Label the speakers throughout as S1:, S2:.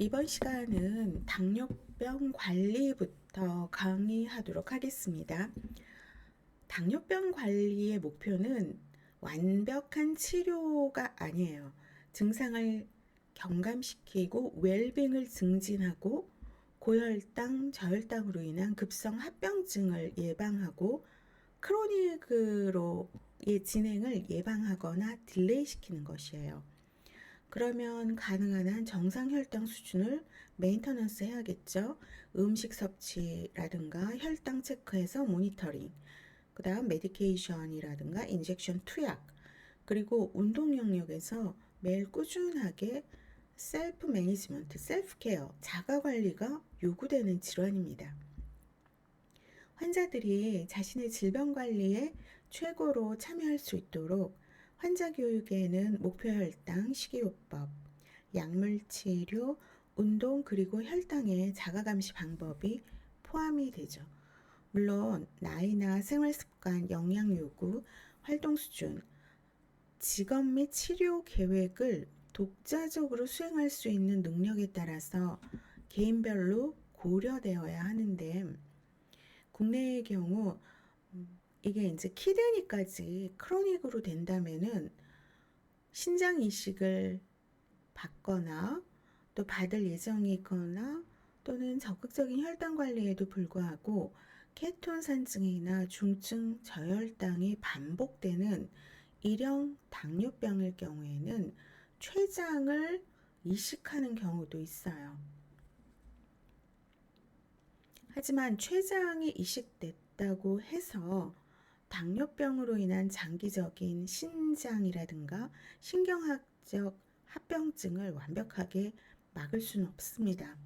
S1: 이번 시간은 당뇨병 관리부터 강의하도록 하겠습니다. 당뇨병 관리의 목표는 완벽한 치료가 아니에요. 증상을 경감시키고 웰빙을 증진하고 고혈당, 저혈당으로 인한 급성 합병증을 예방하고 크로닉으로의 진행을 예방하거나 딜레이시키는 것이에요. 그러면 가능한 한 정상 혈당 수준을 메인터넌스 해야겠죠. 음식 섭취라든가 혈당 체크해서 모니터링, 그 다음 메디케이션이라든가 인젝션 투약, 그리고 운동 영역에서 매일 꾸준하게 셀프 매니지먼트, 셀프 케어, 자가 관리가 요구되는 질환입니다. 환자들이 자신의 질병 관리에 최고로 참여할 수 있도록 환자 교육에는 목표 혈당, 식이요법, 약물 치료, 운동 그리고 혈당의 자가 감시 방법이 포함이 되죠. 물론 나이나 생활 습관, 영양 요구, 활동 수준, 직업 및 치료 계획을 독자적으로 수행할 수 있는 능력에 따라서 개인별로 고려되어야 하는데, 국내의 경우 이게 이제 키드니까지 크로닉으로 된다면은 신장 이식을 받거나 또 받을 예정이 있거나 또는 적극적인 혈당 관리에도 불구하고 케톤 산증이나 중증 저혈당이 반복되는 일형 당뇨병일 경우에는 췌장을 이식하는 경우도 있어요. 하지만 췌장이 이식됐다고 해서 당뇨병으로 인한 장기적인 신장이라든가 신경학적 합병증을 완벽하게 막을 수는 없습니다.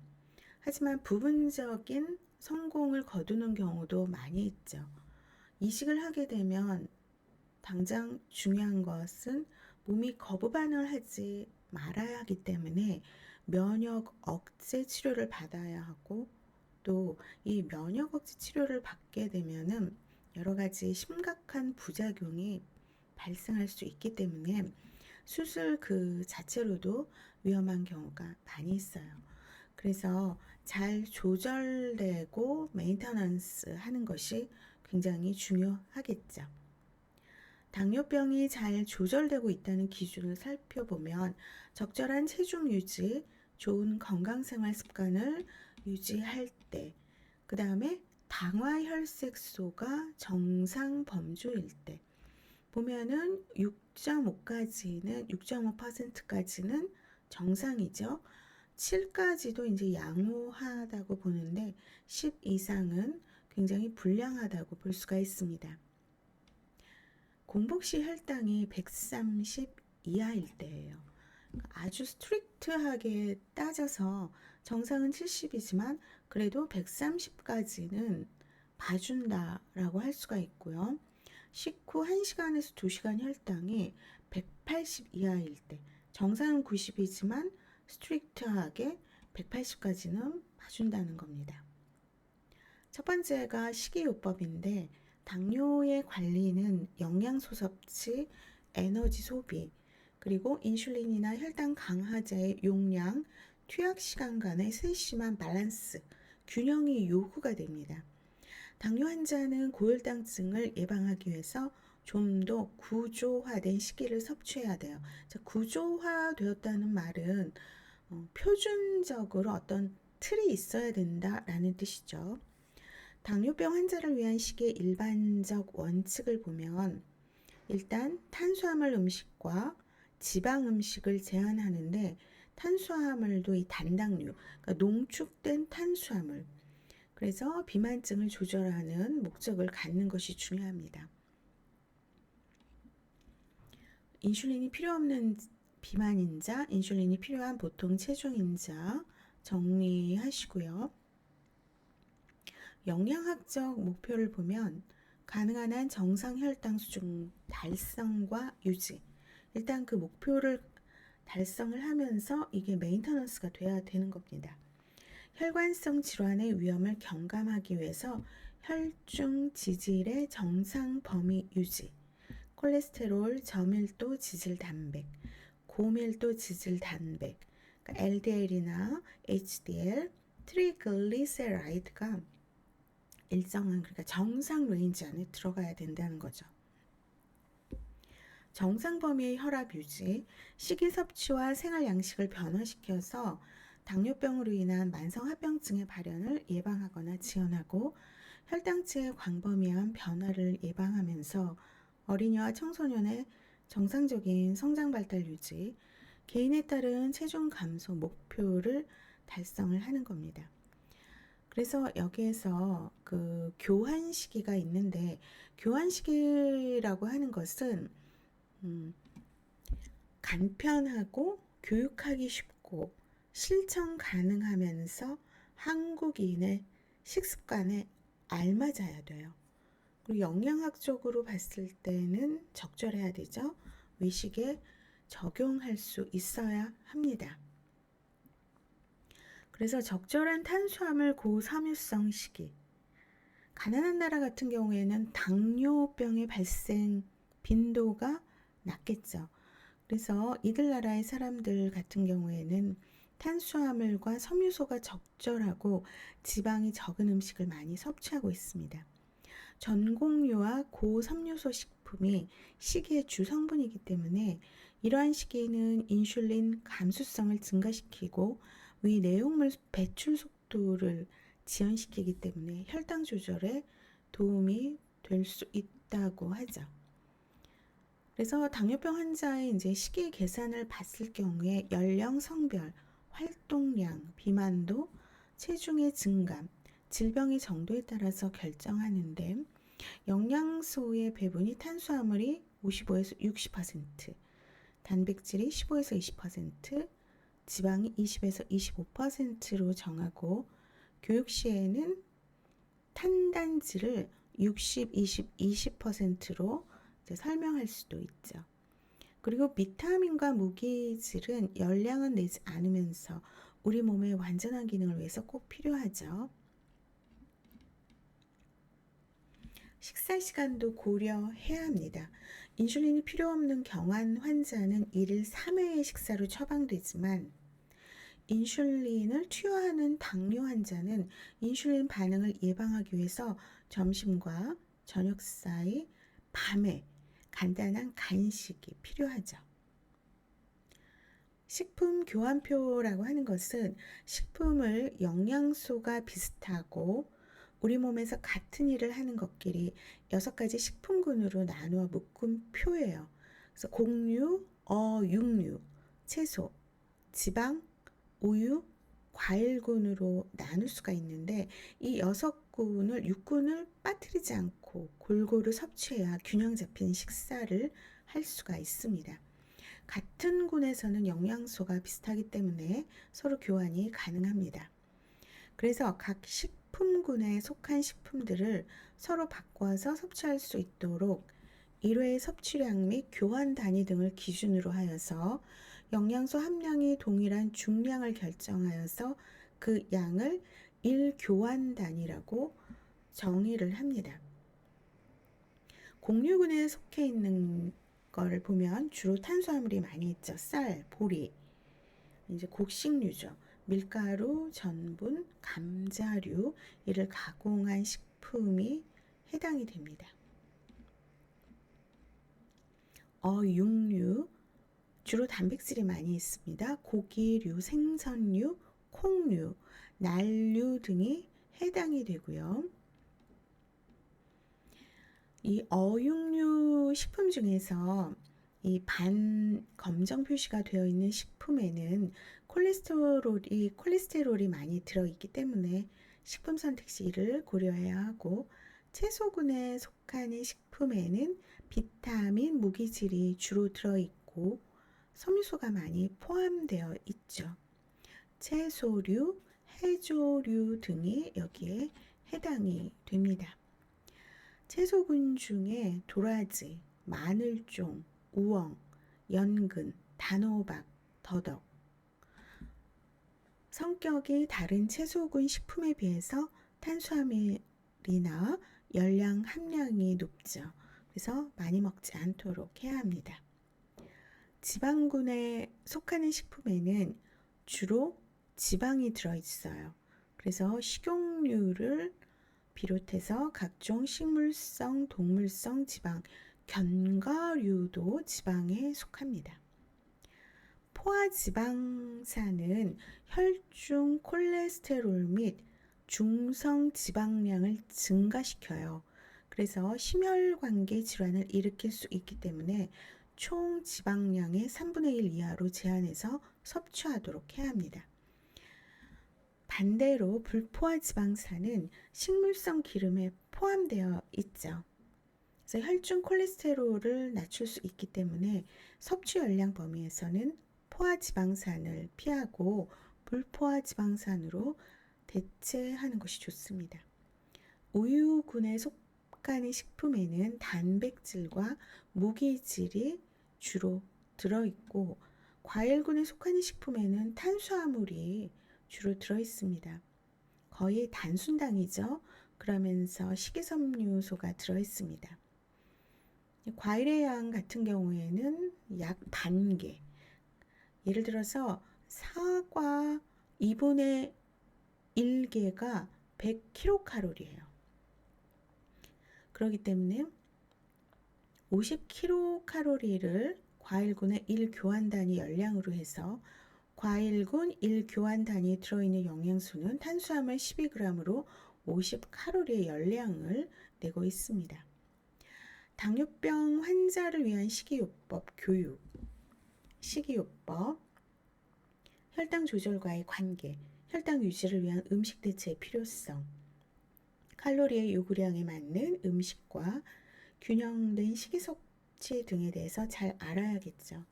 S1: 하지만 부분적인 성공을 거두는 경우도 많이 있죠. 이식을 하게 되면 당장 중요한 것은 몸이 거부 반응을 하지 말아야 하기 때문에 면역 억제 치료를 받아야 하고, 또 이 면역 억제 치료를 받게 되면은 여러 가지 심각한 부작용이 발생할 수 있기 때문에 수술 그 자체로도 위험한 경우가 많이 있어요. 그래서 잘 조절되고 메인터넌스 하는 것이 굉장히 중요하겠죠. 당뇨병이 잘 조절되고 있다는 기준을 살펴보면 적절한 체중 유지, 좋은 건강생활 습관을 유지할 때, 그 다음에 당화혈색소가 정상 범주일 때 보면은 6.5까지는 정상이죠. 7까지도 이제 양호하다고 보는데 10 이상은 굉장히 불량하다고 볼 수가 있습니다. 공복시 혈당이 130 이하일 때예요. 아주 스트릭트하게 따져서 정상은 70이지만 그래도 130까지는 봐준다라고 할 수가 있고요. 식후 1시간에서 2시간 혈당이 180 이하일 때, 정상은 90이지만 스트릭트하게 180까지는 봐준다는 겁니다. 첫 번째가 식이요법인데, 당뇨의 관리는 영양소 섭취, 에너지 소비, 그리고 인슐린이나 혈당 강화제의 용량, 투약 시간 간의 세심한 밸런스, 균형이 요구가 됩니다. 당뇨 환자는 고혈당증을 예방하기 위해서 좀 더 구조화된 식이를 섭취해야 돼요. 구조화되었다는 말은 표준적으로 어떤 틀이 있어야 된다라는 뜻이죠. 당뇨병 환자를 위한 식의 일반적 원칙을 보면 일단 탄수화물 음식과 지방 음식을 제한하는데, 탄수화물도 이 단당류, 그러니까 농축된 탄수화물, 그래서 비만증을 조절하는 목적을 갖는 것이 중요합니다. 인슐린이 필요 없는 비만인자, 인슐린이 필요한 보통 체중인자 정리하시고요. 영양학적 목표를 보면 가능한 한 정상 혈당 수준 달성과 유지, 일단 그 목표를 달성을 하면서 이게 메인터넌스가 돼야 되는 겁니다. 혈관성 질환의 위험을 경감하기 위해서 혈중 지질의 정상 범위 유지, 콜레스테롤, 저밀도 지질 단백, 고밀도 지질 단백, 그러니까 LDL이나 HDL, 트리글리세라이드가 일정한 그러니까 정상 레인지 안에 들어가야 된다는 거죠. 정상 범위의 혈압 유지, 식이 섭취와 생활 양식을 변화시켜서 당뇨병으로 인한 만성합병증의 발현을 예방하거나 지연하고 혈당치의 광범위한 변화를 예방하면서 어린이와 청소년의 정상적인 성장 발달 유지, 개인에 따른 체중 감소 목표를 달성을 하는 겁니다. 그래서 여기에서 그 교환 시기가 있는데 교환 시기라고 하는 것은 간편하고 교육하기 쉽고 실천 가능하면서 한국인의 식습관에 알맞아야 돼요. 그리고 영양학적으로 봤을 때는 적절해야 되죠. 외식에 적용할 수 있어야 합니다. 그래서 적절한 탄수화물 고섬유성 시기. 가난한 나라 같은 경우에는 당뇨병의 발생 빈도가 낮겠죠. 그래서 이들 나라의 사람들 같은 경우에는 탄수화물과 섬유소가 적절하고 지방이 적은 음식을 많이 섭취하고 있습니다. 전곡류와 고섬유소 식품이 식이의 주성분이기 때문에 이러한 식이는 인슐린 감수성을 증가시키고 위 내용물 배출 속도를 지연시키기 때문에 혈당 조절에 도움이 될 수 있다고 하죠. 그래서 당뇨병 환자의 이제 식이 계산을 봤을 경우에 연령, 성별, 활동량, 비만도, 체중의 증감, 질병의 정도에 따라서 결정하는데 영양소의 배분이 탄수화물이 55에서 60%, 단백질이 15에서 20%, 지방이 20에서 25%로 정하고 교육 시에는 탄단지를 60, 20, 20%로 설명할 수도 있죠. 그리고 비타민과 무기질은 열량은 내지 않으면서 우리 몸의 완전한 기능을 위해서 꼭 필요하죠. 식사 시간도 고려해야 합니다. 인슐린이 필요 없는 경환 환자는 1일 3회의 식사로 처방되지만 인슐린을 투여하는 당뇨 환자는 인슐린 반응을 예방하기 위해서 점심과 저녁 사이 밤에 간단한 간식이 필요하죠. 식품 교환표라고 하는 것은 식품을 영양소가 비슷하고 우리 몸에서 같은 일을 하는 것끼리 6가지 식품군으로 나누어 묶은 표예요. 그래서 곡류, 육류, 채소, 지방, 우유, 과일군으로 나눌 수가 있는데 이 6군을 빠뜨리지 않고 골고루 섭취해야 균형 잡힌 식사를 할 수가 있습니다. 같은 군에서는 영양소가 비슷하기 때문에 서로 교환이 가능합니다. 그래서 각 식품군에 속한 식품들을 서로 바꿔서 섭취할 수 있도록 1회 섭취량 및 교환 단위 등을 기준으로 하여서 영양소 함량이 동일한 중량을 결정하여서 그 양을 1교환 단위라고 정의를 합니다. 곡류군에 속해 있는 걸 보면 주로 탄수화물이 많이 있죠. 쌀, 보리, 이제 곡식류죠. 밀가루, 전분, 감자류, 이를 가공한 식품이 해당이 됩니다. 육류, 주로 단백질이 많이 있습니다. 고기류, 생선류, 콩류, 날류 등이 해당이 되고요. 이 어육류 식품 중에서 이 반검정 표시가 되어 있는 식품에는 콜레스테롤이 많이 들어있기 때문에 식품 선택 시를 고려해야 하고 채소군에 속하는 식품에는 비타민, 무기질이 주로 들어있고 섬유소가 많이 포함되어 있죠. 채소류, 해조류 등이 여기에 해당이 됩니다. 채소군 중에 도라지, 마늘종, 우엉, 연근, 단호박, 더덕. 성격이 다른 채소군 식품에 비해서 탄수화물이나 열량 함량이 높죠. 그래서 많이 먹지 않도록 해야 합니다. 지방군에 속하는 식품에는 주로 지방이 들어있어요. 그래서 식용유를 비롯해서 각종 식물성, 동물성 지방, 견과류도 지방에 속합니다. 포화지방산은 혈중 콜레스테롤 및 중성 지방량을 증가시켜요. 그래서 심혈관계 질환을 일으킬 수 있기 때문에 총 지방량의 3분의 1 이하로 제한해서 섭취하도록 해야 합니다. 반대로 불포화지방산은 식물성 기름에 포함되어 있죠. 그래서 혈중 콜레스테롤을 낮출 수 있기 때문에 섭취 열량 범위에서는 포화지방산을 피하고 불포화지방산으로 대체하는 것이 좋습니다. 우유군에 속하는 식품에는 단백질과 무기질이 주로 들어있고 과일군에 속하는 식품에는 탄수화물이 주로 들어있습니다. 거의 단순당이죠. 그러면서 식이섬유소가 들어있습니다. 과일의 양 같은 경우에는 약 반 개. 예를 들어서 사과 2분의 1개가 100kcal예요. 그렇기 때문에 50kcal를 과일군의 1교환 단위 열량으로 해서 과일군 1교환 단위에 들어있는 영양소는 탄수화물 12g으로 50칼로리의 열량을 내고 있습니다. 당뇨병 환자를 위한 식이요법 교육, 식이요법, 혈당 조절과의 관계, 혈당 유지를 위한 음식 대체의 필요성, 칼로리의 요구량에 맞는 음식과 균형된 식이섭취 등에 대해서 잘 알아야겠죠.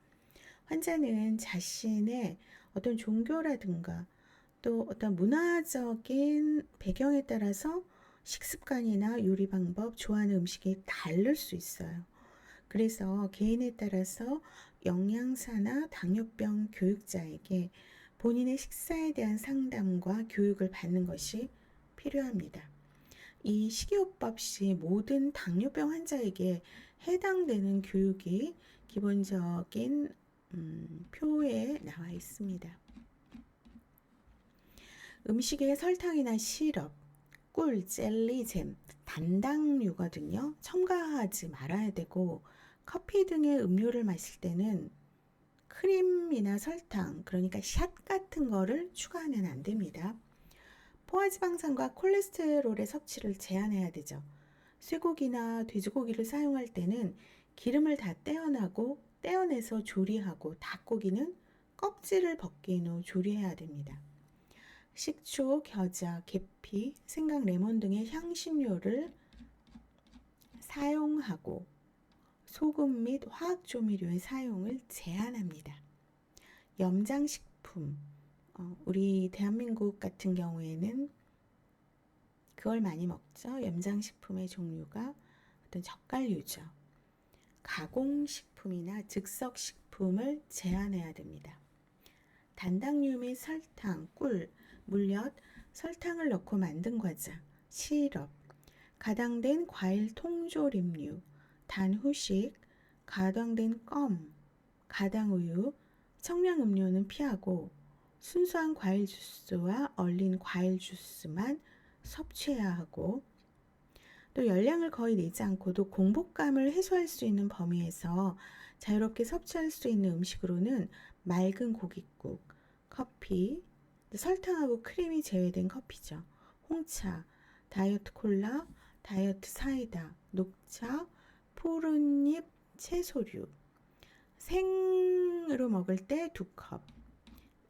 S1: 환자는 자신의 어떤 종교라든가 또 어떤 문화적인 배경에 따라서 식습관이나 요리 방법, 좋아하는 음식이 다를 수 있어요. 그래서 개인에 따라서 영양사나 당뇨병 교육자에게 본인의 식사에 대한 상담과 교육을 받는 것이 필요합니다. 이 식이요법 시 모든 당뇨병 환자에게 해당되는 교육이 기본적인 표에 나와 있습니다. 음식에 설탕이나 시럽, 꿀, 젤리, 잼, 단당류거든요. 첨가하지 말아야 되고 커피 등의 음료를 마실 때는 크림이나 설탕, 그러니까 샷 같은 거를 추가하면 안 됩니다. 포화지방산과 콜레스테롤의 섭취를 제한해야 되죠. 쇠고기나 돼지고기를 사용할 때는 기름을 다 떼어내서 조리하고 닭고기는 껍질을 벗긴 후 조리해야 됩니다. 식초, 겨자, 계피, 생강, 레몬 등의 향신료를 사용하고 소금 및 화학조미료의 사용을 제한합니다. 염장식품, 우리 대한민국 같은 경우에는 그걸 많이 먹죠. 염장식품의 종류가 어떤 젓갈류죠. 가공식품이나 즉석식품을 제한해야 됩니다. 단당류 및 설탕, 꿀, 물엿, 설탕을 넣고 만든 과자, 시럽, 가당된 과일 통조림류, 단후식, 가당된 껌, 가당우유, 청량음료는 피하고 순수한 과일 주스와 얼린 과일 주스만 섭취해야 하고 또 열량을 거의 내지 않고도 공복감을 해소할 수 있는 범위에서 자유롭게 섭취할 수 있는 음식으로는 맑은 고깃국, 커피, 설탕하고 크림이 제외된 커피죠. 홍차, 다이어트 콜라, 다이어트 사이다, 녹차, 푸른잎 채소류, 생으로 먹을 때 2컵,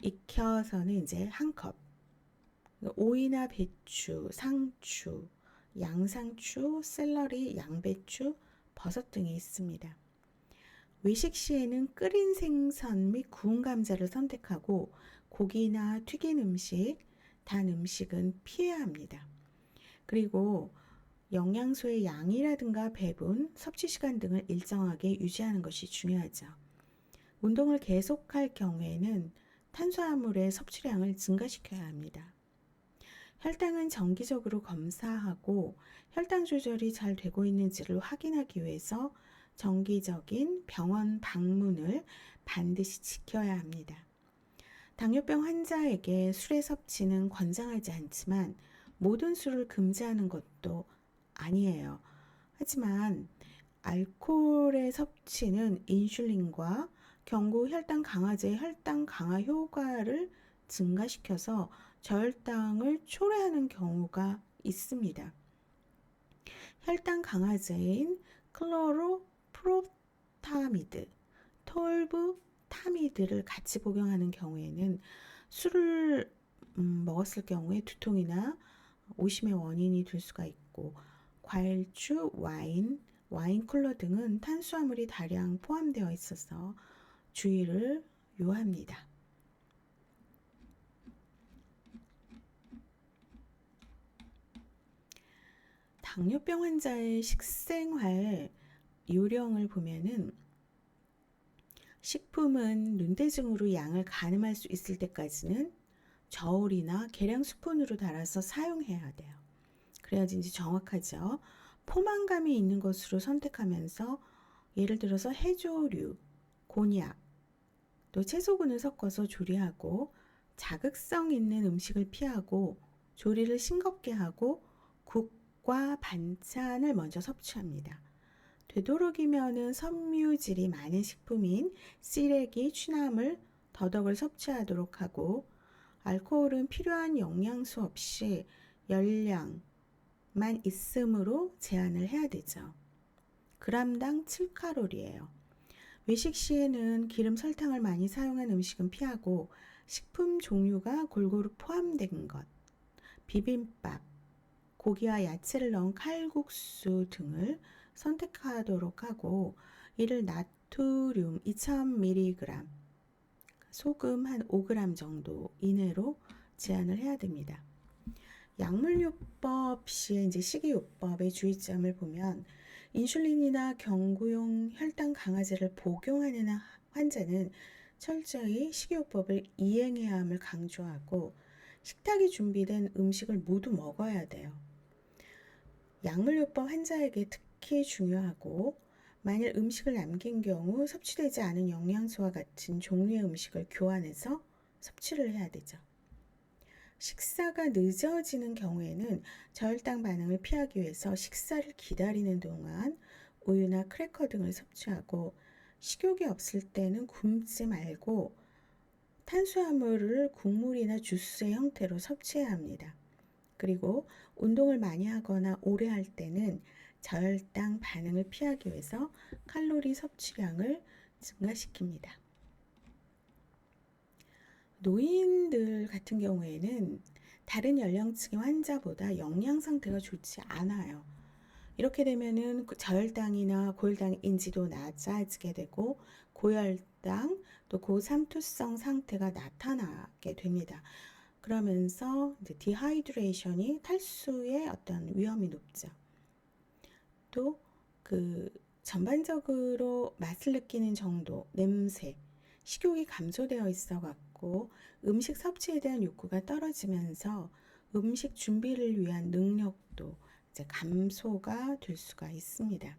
S1: 익혀서는 이제 1컵, 오이나 배추, 상추, 양상추, 샐러리, 양배추, 버섯 등이 있습니다. 외식 시에는 끓인 생선 및 구운 감자를 선택하고 고기나 튀긴 음식, 단 음식은 피해야 합니다. 그리고 영양소의 양이라든가 배분, 섭취 시간 등을 일정하게 유지하는 것이 중요하죠. 운동을 계속할 경우에는 탄수화물의 섭취량을 증가시켜야 합니다. 혈당은 정기적으로 검사하고 혈당 조절이 잘 되고 있는지를 확인하기 위해서 정기적인 병원 방문을 반드시 지켜야 합니다. 당뇨병 환자에게 술의 섭취는 권장하지 않지만 모든 술을 금지하는 것도 아니에요. 하지만 알코올의 섭취는 인슐린과 경구 혈당 강화제의 혈당 강화 효과를 증가시켜서 저혈당을 초래하는 경우가 있습니다. 혈당 강화제인 클로로프로타미드, 톨부타미드를 같이 복용하는 경우에는 술을 먹었을 경우에 두통이나 오심의 원인이 될 수가 있고, 과일주, 와인 쿨러 등은 탄수화물이 다량 포함되어 있어서 주의를 요합니다. 당뇨병 환자의 식생활 요령을 보면은 식품은 눈대중으로 양을 가늠할 수 있을 때까지는 저울이나 계량 스푼으로 달아서 사용해야 돼요. 그래야지 이제 정확하죠. 포만감이 있는 것으로 선택하면서 예를 들어서 해조류, 곤약, 또 채소군을 섞어서 조리하고 자극성 있는 음식을 피하고 조리를 싱겁게 하고 국과 반찬을 먼저 섭취합니다. 되도록이면은 섬유질이 많은 식품인 시래기, 취나물, 더덕을 섭취하도록 하고 알코올은 필요한 영양소 없이 열량만 있으므로 제한을 해야 되죠. 그람당 7칼로리예요. 외식 시에는 기름, 설탕을 많이 사용한 음식은 피하고 식품 종류가 골고루 포함된 것, 비빔밥, 고기와 야채를 넣은 칼국수 등을 선택하도록 하고 이를 나트륨 2000mg, 소금 한 5g 정도 이내로 제한을 해야 됩니다. 약물요법 시에 이제 식이요법의 주의점을 보면 인슐린이나 경구용 혈당 강화제를 복용하는 환자는 철저히 식이요법을 이행해야 함을 강조하고 식탁에 준비된 음식을 모두 먹어야 돼요. 약물요법 환자에게 특히 중요하고 만일 음식을 남긴 경우 섭취되지 않은 영양소와 같은 종류의 음식을 교환해서 섭취를 해야 되죠. 식사가 늦어지는 경우에는 저혈당 반응을 피하기 위해서 식사를 기다리는 동안 우유나 크래커 등을 섭취하고 식욕이 없을 때는 굶지 말고 탄수화물을 국물이나 주스의 형태로 섭취해야 합니다. 그리고 운동을 많이 하거나 오래 할 때는 저혈당 반응을 피하기 위해서 칼로리 섭취량을 증가시킵니다. 노인들 같은 경우에는 다른 연령층의 환자보다 영양 상태가 좋지 않아요. 이렇게 되면은 저혈당이나 고혈당 인지도 낮아지게 되고 고혈당 또 고삼투성 상태가 나타나게 됩니다. 그러면서 이제 디하이드레이션이 탈수의 어떤 위험이 높죠. 또 그 전반적으로 맛을 느끼는 정도, 냄새, 식욕이 감소되어 있어 갖고 음식 섭취에 대한 욕구가 떨어지면서 음식 준비를 위한 능력도 이제 감소가 될 수가 있습니다.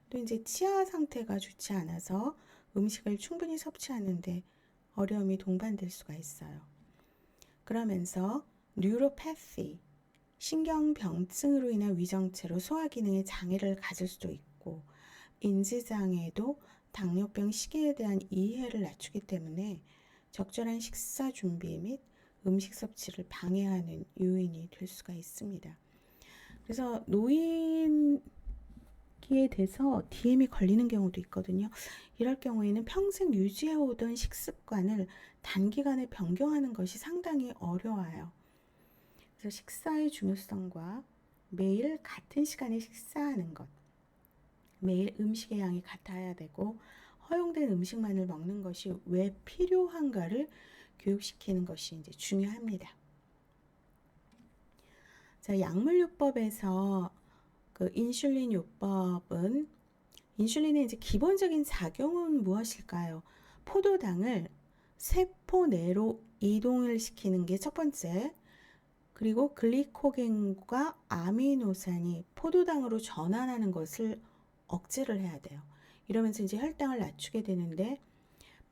S1: 또 이제 치아 상태가 좋지 않아서 음식을 충분히 섭취하는데 어려움이 동반될 수가 있어요. 그러면서 뉴로패시, 신경병증으로 인한 위정체로 소화기능의 장애를 가질 수도 있고 인지장애도 당뇨병 시기에 대한 이해를 낮추기 때문에 적절한 식사 준비 및 음식 섭취를 방해하는 요인이 될 수가 있습니다. 그래서 노인기에 대해서 DM이 걸리는 경우도 있거든요. 이럴 경우에는 평생 유지해오던 식습관을 단기간에 변경하는 것이 상당히 어려워요. 그래서 식사의 중요성과 매일 같은 시간에 식사하는 것, 매일 음식의 양이 같아야 되고 허용된 음식만을 먹는 것이 왜 필요한가를 교육시키는 것이 이제 중요합니다. 자, 약물요법에서 그 인슐린 요법은 인슐린의 이제 기본적인 작용은 무엇일까요? 포도당을 세포 내로 이동을 시키는 게 첫 번째. 그리고 글리코겐과 아미노산이 포도당으로 전환하는 것을 억제를 해야 돼요. 이러면서 이제 혈당을 낮추게 되는데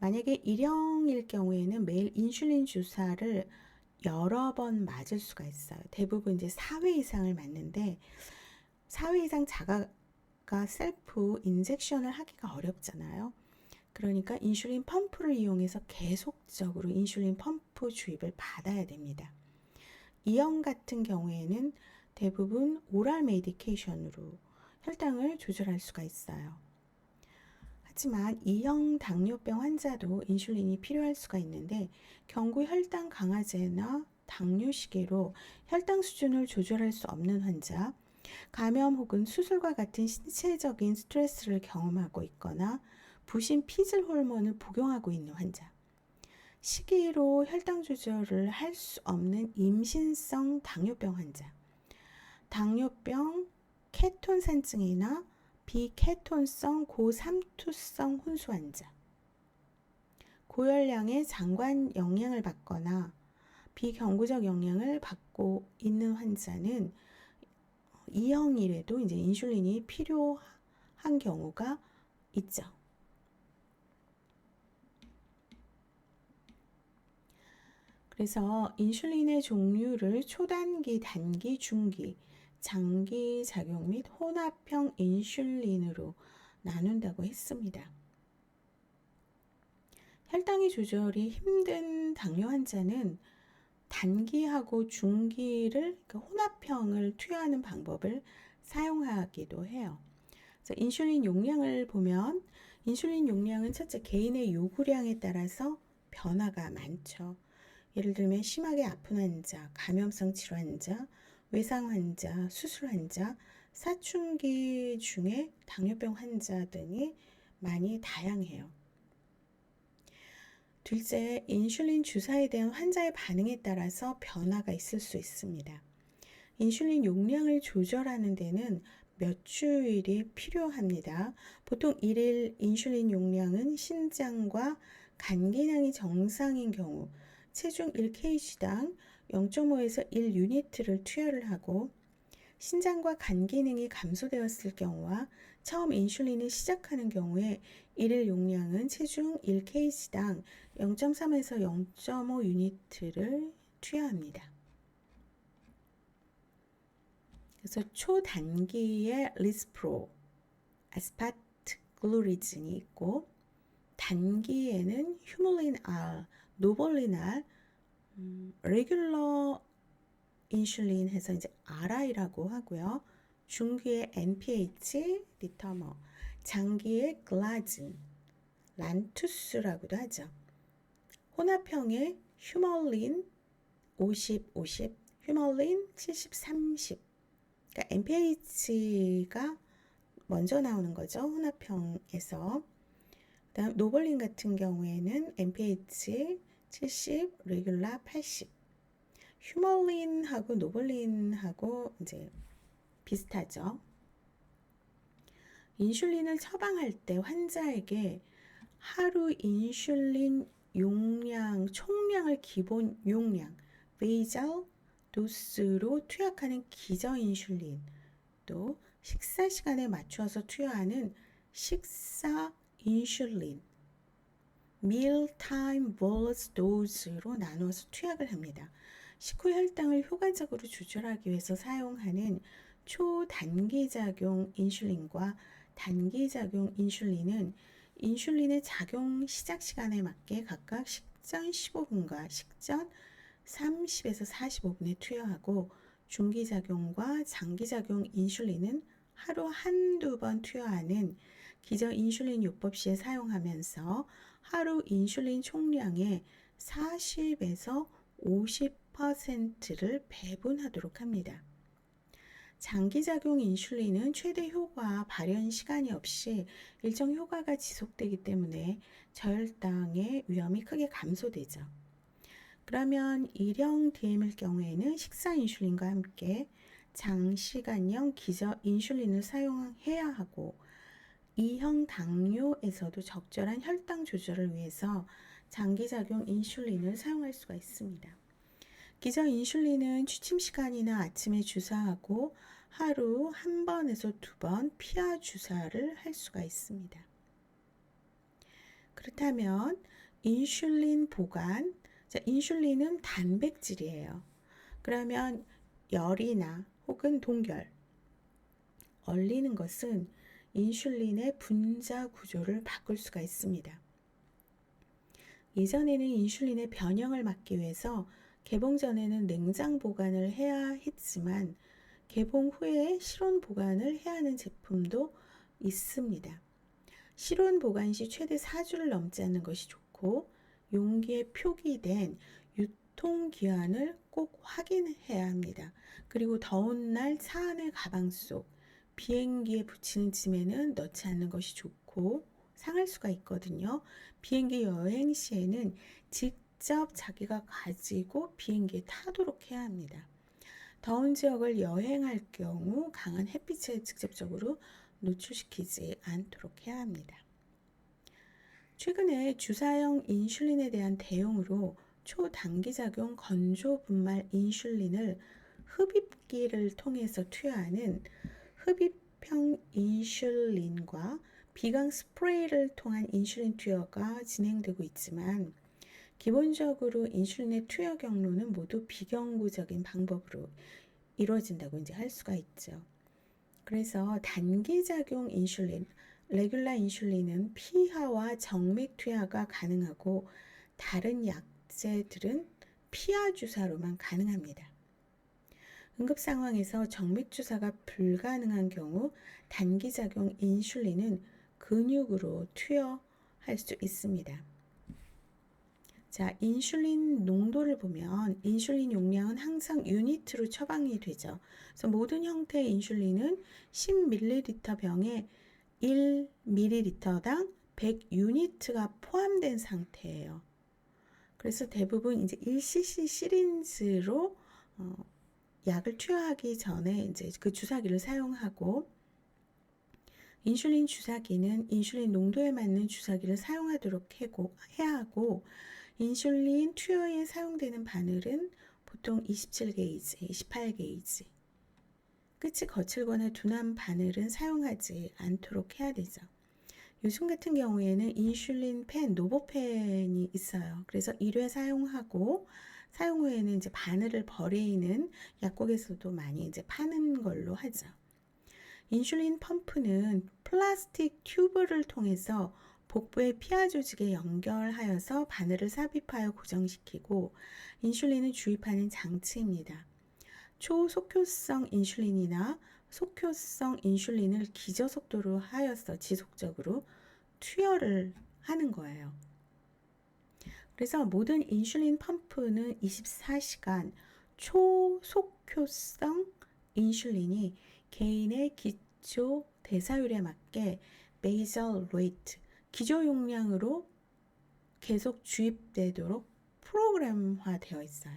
S1: 만약에 일형일 경우에는 매일 인슐린 주사를 여러 번 맞을 수가 있어요. 대부분 이제 4회 이상을 맞는데 4회 이상 자가가 셀프 인젝션을 하기가 어렵잖아요. 그러니까 인슐린 펌프를 이용해서 계속적으로 인슐린 펌프 주입을 받아야 됩니다. E형 같은 경우에는 대부분 오랄 메디케이션으로 혈당을 조절할 수가 있어요. 하지만 E형 당뇨병 환자도 인슐린이 필요할 수가 있는데 경구 혈당 강화제나 당뇨시계로 혈당 수준을 조절할 수 없는 환자, 감염 혹은 수술과 같은 신체적인 스트레스를 경험하고 있거나 부신 피질 호르몬을 복용하고 있는 환자, 시기로 혈당 조절을 할 수 없는 임신성 당뇨병 환자, 당뇨병 케톤산증이나 비케톤성 고삼투성 혼수 환자, 고열량의 장관 영양을 받거나 비경구적 영양을 받고 있는 환자는 E형이라도 이제 인슐린이 필요한 경우가 있죠. 그래서 인슐린의 종류를 초단기, 단기, 중기, 장기 작용 및 혼합형 인슐린으로 나눈다고 했습니다. 혈당이 조절이 힘든 당뇨 환자는 단기하고 중기를 그러니까 혼합형을 투여하는 방법을 사용하기도 해요. 그래서 인슐린 용량을 보면 인슐린 용량은 첫째 개인의 요구량에 따라서 변화가 많죠. 예를 들면 심하게 아픈 환자, 감염성 질환 환자, 외상 환자, 수술 환자, 사춘기 중에 당뇨병 환자 등이 많이 다양해요. 둘째, 인슐린 주사에 대한 환자의 반응에 따라서 변화가 있을 수 있습니다. 인슐린 용량을 조절하는 데는 몇 주일이 필요합니다. 보통 일일 인슐린 용량은 신장과 간 기능이 정상인 경우 체중 1kg당 0.5에서 1유니트를 투여를 하고 신장과 간 기능이 감소되었을 경우와 처음 인슐린을 시작하는 경우에 일일 용량은 체중 1kg당 0.3에서 0.5유니트를 투여합니다. 그래서 초단기의 리스프로, 아스파트글루리진이 있고 단기에는 휴몰린 R, 노볼린 R, 레귤러 인슐린 해서 이제 RI라고 하고요. 중기의 NPH, 리터머, 장기의 글라진, 란투스라고도 하죠. 혼합형의 휴몰린 50, 50, 휴몰린 70, 30. 그러니까 NPH가 먼저 나오는 거죠. 혼합형에서. 그다음 노볼린 같은 경우에는 NPH 70, 레귤라 80. 휴몰린하고 노볼린하고 이제 비슷하죠. 인슐린을 처방할 때 환자에게 하루 인슐린 용량, 총량을 기본 용량, 베이잘 도스로 투약하는 기저 인슐린, 또 식사 시간에 맞추어서 투여하는 식사 인슐린, mealtime bolus dose로 나누어서 투약을 합니다. 식후 혈당을 효과적으로 조절하기 위해서 사용하는 초단기작용 인슐린과 단기작용 인슐린은 인슐린의 작용 시작 시간에 맞게 각각 식전 15분과 식전 30에서 45분에 투여하고 중기작용과 장기작용 인슐린은 하루 한두 번 투여하는 기저 인슐린 요법 시에 사용하면서 하루 인슐린 총량의 40에서 50%를 배분하도록 합니다. 장기작용 인슐린은 최대 효과 발현 시간이 없이 일정 효과가 지속되기 때문에 저혈당의 위험이 크게 감소되죠. 그러면 1형 DM일 경우에는 식사 인슐린과 함께 장시간형 기저 인슐린을 사용해야 하고 2형 당뇨에서도 적절한 혈당 조절을 위해서 장기작용 인슐린을 사용할 수가 있습니다. 기저 인슐린은 취침 시간이나 아침에 주사하고 하루 한 번에서 두 번 피하 주사를 할 수가 있습니다. 그렇다면 인슐린 보관, 자, 인슐린은 단백질이에요. 그러면 열이나 혹은 동결, 얼리는 것은 인슐린의 분자 구조를 바꿀 수가 있습니다. 예전에는 인슐린의 변형을 막기 위해서 개봉 전에는 냉장 보관을 해야 했지만 개봉 후에 실온 보관을 해야 하는 제품도 있습니다. 실온 보관 시 최대 4주를 넘지 않는 것이 좋고 용기에 표기된 유통기한을 꼭 확인해야 합니다. 그리고 더운 날 차 안의 가방 속, 비행기에 붙이는 짐에는 넣지 않는 것이 좋고 상할 수가 있거든요. 비행기 여행 시에는 직접 자기가 가지고 비행기에 타도록 해야 합니다. 더운 지역을 여행할 경우 강한 햇빛에 직접적으로 노출시키지 않도록 해야 합니다. 최근에 주사형 인슐린에 대한 대응으로 초단기작용 건조분말 인슐린을 흡입기를 통해서 투여하는 흡입형 인슐린과 비강 스프레이를 통한 인슐린 투여가 진행되고 있지만 기본적으로 인슐린의 투여 경로는 모두 비경구적인 방법으로 이루어진다고 이제 할 수가 있죠. 그래서 단기작용 인슐린, 레귤라 인슐린은 피하와 정맥 투여가 가능하고 다른 약제들은 피하 주사로만 가능합니다. 응급 상황에서 정맥 주사가 불가능한 경우 단기작용 인슐린은 근육으로 투여할 수 있습니다. 자, 인슐린 농도를 보면 인슐린 용량은 항상 유니트로 처방이 되죠. 그래서 모든 형태의 인슐린은 10ml 병에 1ml당 100유니트가 포함된 상태예요. 그래서 대부분 이제 1cc 시린즈로 약을 투여하기 전에 이제 그 주사기를 사용하고 인슐린 주사기는 인슐린 농도에 맞는 주사기를 사용하도록 해야 하고 인슐린 투여에 사용되는 바늘은 보통 27게이지, 28게이지. 끝이 거칠거나 둔한 바늘은 사용하지 않도록 해야 되죠. 요즘 같은 경우에는 인슐린 펜, 노보펜이 있어요. 그래서 1회 사용하고 사용 후에는 이제 바늘을 버리는 약국에서도 많이 이제 파는 걸로 하죠. 인슐린 펌프는 플라스틱 튜브를 통해서 복부의 피하 조직에 연결하여서 바늘을 삽입하여 고정시키고 인슐린을 주입하는 장치입니다. 초속효성 인슐린이나 속효성 인슐린을 기저속도로 하여서 지속적으로 투여를 하는 거예요. 그래서 모든 인슐린 펌프는 24시간 초속효성 인슐린이 개인의 기초 대사율에 맞게 basal rate, 기저 용량으로 계속 주입되도록 프로그램화되어 있어요.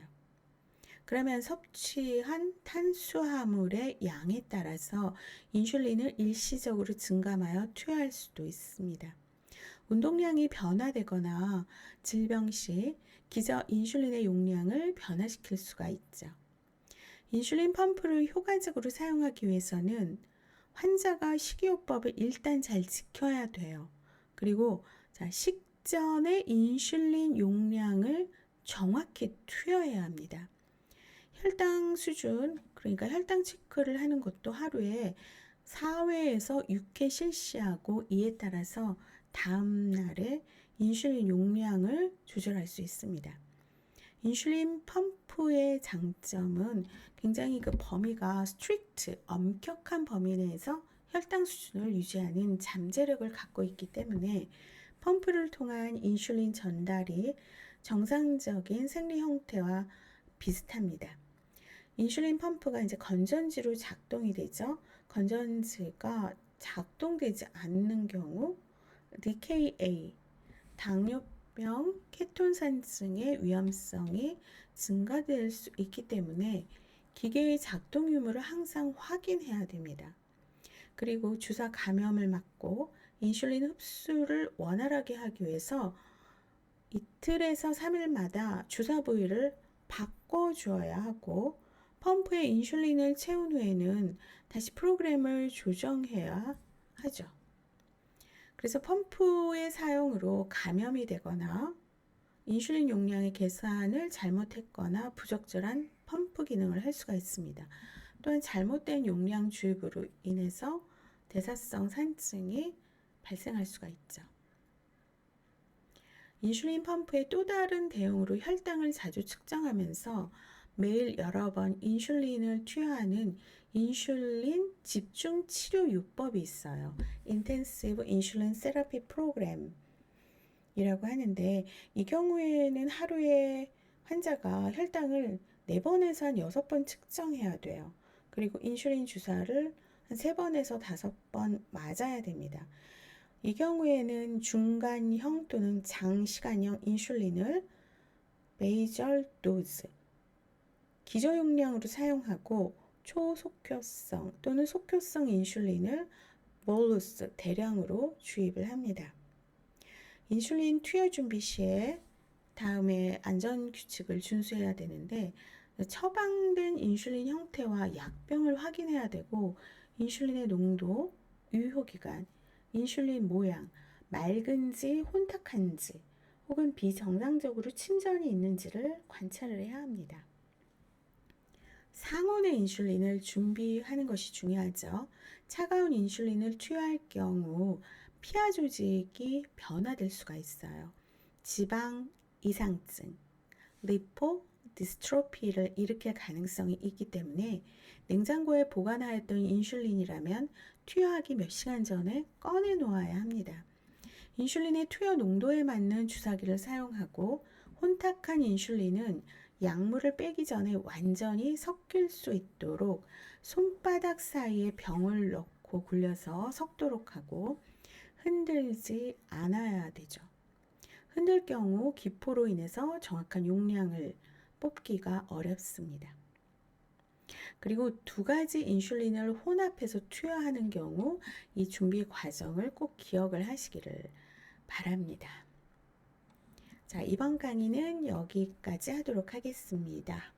S1: 그러면 섭취한 탄수화물의 양에 따라서 인슐린을 일시적으로 증감하여 투여할 수도 있습니다. 운동량이 변화되거나 질병 시 기저 인슐린의 용량을 변화시킬 수가 있죠. 인슐린 펌프를 효과적으로 사용하기 위해서는 환자가 식이요법을 일단 잘 지켜야 돼요. 그리고 식전에 인슐린 용량을 정확히 투여해야 합니다. 혈당 수준, 그러니까 혈당 체크를 하는 것도 하루에 4회에서 6회 실시하고 이에 따라서 다음 날에 인슐린 용량을 조절할 수 있습니다. 인슐린 펌프의 장점은 굉장히 그 범위가 스트릭트, 엄격한 범위 내에서 혈당 수준을 유지하는 잠재력을 갖고 있기 때문에 펌프를 통한 인슐린 전달이 정상적인 생리 형태와 비슷합니다. 인슐린 펌프가 이제 건전지로 작동이 되죠. 건전지가 작동되지 않는 경우 DKA, 당뇨병, 케톤산증의 위험성이 증가될 수 있기 때문에 기계의 작동 유무를 항상 확인해야 됩니다. 그리고 주사 감염을 막고 인슐린 흡수를 원활하게 하기 위해서 이틀에서 3일마다 주사 부위를 바꿔주어야 하고 펌프에 인슐린을 채운 후에는 다시 프로그램을 조정해야 하죠. 그래서 펌프의 사용으로 감염이 되거나 인슐린 용량의 계산을 잘못했거나 부적절한 펌프 기능을 할 수가 있습니다. 또한 잘못된 용량 주입으로 인해서 대사성 산증이 발생할 수가 있죠. 인슐린 펌프의 또 다른 대응으로 혈당을 자주 측정하면서 매일 여러 번 인슐린을 투여하는 인슐린 집중 치료 요법이 있어요. Intensive Insulin Therapy Program 이라고 하는데, 이 경우에는 하루에 환자가 혈당을 4번에서 한 6번 측정해야 돼요. 그리고 인슐린 주사를 한 3번에서 5번 맞아야 됩니다. 이 경우에는 중간형 또는 장시간형 인슐린을 베이절 도즈, 기저용량으로 사용하고 초속효성 또는 속효성 인슐린을 볼루스, 대량으로 주입을 합니다. 인슐린 투여 준비 시에 다음에 안전 규칙을 준수해야 되는데, 처방된 인슐린 형태와 약병을 확인해야 되고, 인슐린의 농도, 유효기간, 인슐린 모양, 맑은지 혼탁한지 혹은 비정상적으로 침전이 있는지를 관찰을 해야 합니다. 상온의 인슐린을 준비하는 것이 중요하죠. 차가운 인슐린을 투여할 경우 피하 조직이 변화될 수가 있어요. 지방 이상증, 리포 디스트로피를 일으킬 가능성이 있기 때문에 냉장고에 보관하였던 인슐린이라면 투여하기 몇 시간 전에 꺼내 놓아야 합니다. 인슐린의 투여 농도에 맞는 주사기를 사용하고, 혼탁한 인슐린은 약물을 빼기 전에 완전히 섞일 수 있도록 손바닥 사이에 병을 넣고 굴려서 섞도록 하고, 흔들지 않아야 되죠. 흔들 경우 기포로 인해서 정확한 용량을 뽑기가 어렵습니다. 그리고 2가지 인슐린을 혼합해서 투여하는 경우 이 준비 과정을 꼭 기억을 하시기를 바랍니다. 자, 이번 강의는 여기까지 하도록 하겠습니다.